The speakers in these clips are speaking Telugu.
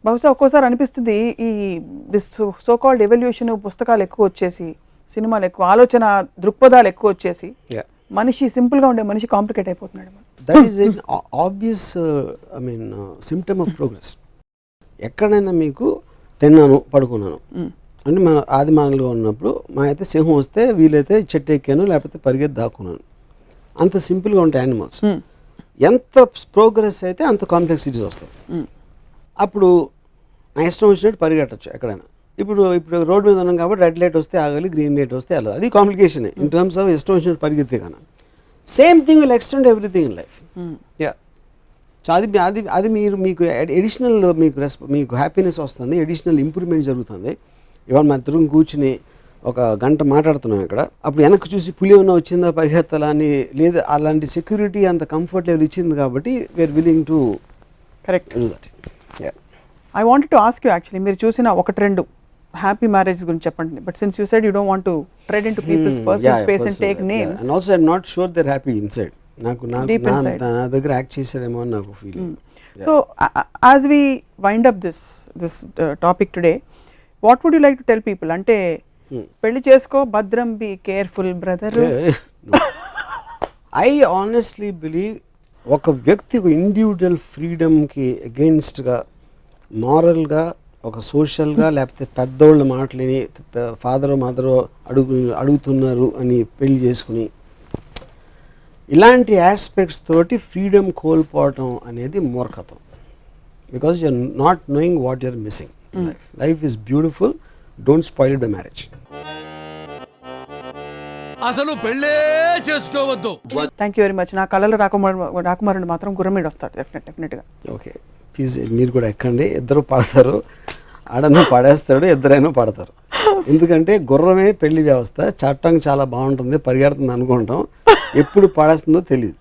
బహుశా ఒక్కోసారి అనిపిస్తుంది ఈ సో కాల్డ్ ఎవల్యూషన్ పుస్తకాలు ఎక్కువ వచ్చేసి, సినిమాలు ఎక్కువ, ఆలోచన దృక్పథాలు ఎక్కువ వచ్చేసి మనిషి సింపుల్గా ఉండే మనిషి కాంప్లికేట్ అయిపోతున్నాడు. That is an obvious symptom of progress. ఎక్కడైనా మీకు తిన్నాను పడుకున్నాను అంటే మన ఆది మానవులుగా ఉన్నప్పుడు మా అయితే సింహం వస్తే వీలైతే చెట్టు ఎక్కాను లేకపోతే పరిగెత్తి దాక్కున్నాను. అంత సింపుల్గా ఉంటాయి యానిమల్స్. ఎంత ప్రోగ్రెస్ అయితే అంత కాంప్లెక్సిటీస్ వస్తాయి. అప్పుడు నా ఇష్టం వచ్చినట్టు పరిగెట్టచ్చు ఎక్కడైనా. ఇప్పుడు రోడ్ మీద ఉన్నాం కాబట్టి రెడ్ లైట్ వస్తే ఆగాలి, గ్రీన్ లైట్ వస్తే వెళ్ళాలి. అది కాంప్లికేషన్ ఇన్ టర్మ్స్ ఆఫ్ ఇష్టం వచ్చినట్టు పరిగెత్తే కన్నా. Same thing will extend everything in life. So అది మీకు ఎడిషనల్ మీకు హ్యాపీనెస్ వస్తుంది, ఎడిషనల్ ఇంప్రూవ్మెంట్ జరుగుతుంది. ఇవాళ మా ఇద్దరం కూర్చుని ఒక గంట మాట్లాడుతున్నాం ఇక్కడ. అప్పుడు వెనక్కి చూసి పులి ఏమన్నా వచ్చిందా పరిగెత్తాలా అని లేదు. అలాంటి సెక్యూరిటీ అంత కంఫర్ట్ లెవెల్ ఇచ్చింది కాబట్టి we're willing to correct do that. I wanted to ask you actually, మీరు చూసిన ఒకటి రెండు హ్యాపీ మ్యారేజ్ గురించి చెప్పండి. But since you said you don't want to tread into people's personal space and take names. And also I'm not sure they are happy inside. నాకు నా దగ్గర యాక్ట్ చేశాడేమో అని నాకు feeling. So as we wind up this topic today, what would you like to tell people? అంటే పెళ్లి చేసుకో, భద్రం, be careful brother. I honestly believe ఒక వ్యక్తి ఒక ఇండివిజువల్ ఫ్రీడమ్కి అగెయిన్స్ట్గా మారల్గా ఒక సోషల్గా లేకపోతే పెద్దోళ్ళు మాటలేని ఫాదరో మదరో అడుగుతున్నారు అని పెళ్లి చేసుకుని ఇలాంటి ఆస్పెక్ట్స్ తోటి ఫ్రీడమ్ కోల్పోవటం అనేది మూర్ఖత్వం. Because you're not knowing what you're missing in life. Life is beautiful, don't spoil it by marriage. అసలు పెళ్ళే చేసుకోవద్దు. Thank you very much. నా కళలో రాకుమారుడు మాత్రం గుర్రమీడు వస్తాడు డెఫినెట్గా. ఓకే ప్లీజ్ మీరు కూడా ఎక్కండి. ఇద్దరు పడతారు, ఆడను పడేస్తాడు, ఇద్దరైనా పడతారు. ఎందుకంటే గుర్రమే పెళ్లి వ్యవస్థ. చట్టం చాలా బాగుంటుంది, పరిగెడుతుంది అనుకుంటాం, ఎప్పుడు పడేస్తుందో తెలియదు.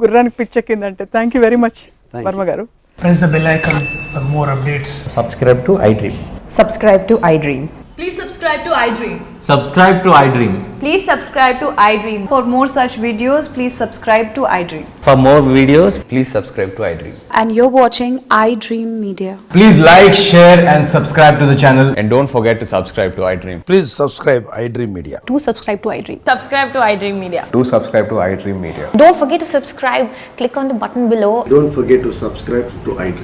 గుర్రానికి పిచ్చెక్కిందంటే. Thank you very much Varma గారు. Press the bell icon for more updates. Subscribe to iDream. Subscribe to iDream. Please subscribe to iDream. Subscribe to iDream. Please subscribe to iDream. For more such videos, please subscribe to iDream. For more videos, please subscribe to iDream. And you're watching iDream Media. Please like, share and subscribe to the channel. And don't forget to subscribe to iDream. Please subscribe iDream Media. Do subscribe to iDream. Subscribe to iDream Media. Do subscribe to iDream Media. Don't forget to subscribe. Click on the button below. Don't forget to subscribe to iDream.